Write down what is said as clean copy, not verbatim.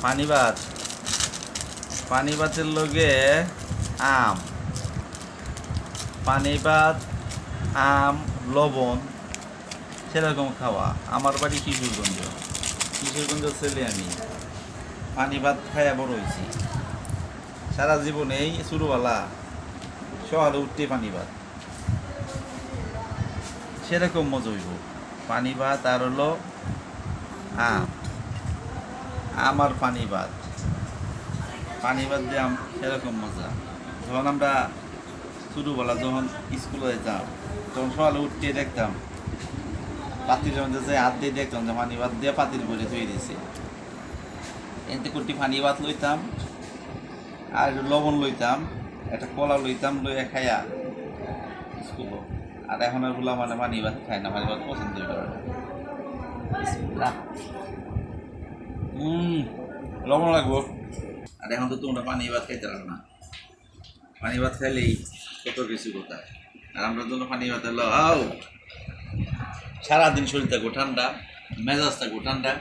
পানি ভাত, পানি ভাতের লগে আম, পানি ভাত, আম, লবণ, সেরকম খাওয়া। আমার বাড়ি কিশোরগঞ্জ, কিশোরগঞ্জ ছেলে আমি। পানি ভাত খাইয়া বড় হয়েছি সারা জীবনে। এই ছোটোবেলা সকালে উঠতে পানি ভাত, সেরকম মজা হইব। পানি ভাত আর হলো আম, আমার পানি ভাত, পানি ভাত দিয়ে সেরকম মজা। যখন আমরা ছোটোবেলা যখন স্কুলে যেতাম, তখন সকালে উঠতে দেখতাম পাতির মধ্যে যে হাত দিয়ে দেখতাম যে পানি ভাত দিয়ে পাতির ভরে ধুয়ে দিয়েছে। এতে কুটি পানি ভাত লইতাম, আর একটু লবণ লইতাম, একটা কলা লইতাম, লইয়া খাইয়া স্কুল। আর এখন আর গুলা মানে পানি ভাত খায় না, পানি ভাত পছন্দ করে না। লবণ লাগবো। আর এখন তো তোমরা পানি ভাত খাইতে পারো না। পানি ভাত খাইলেই কত কিছু কথা। আর আমরা জন্য পানি ভাত হলো সারাদিন শরীর থাকবো ঠান্ডা, মেজাজ থাকবো ঠান্ডা।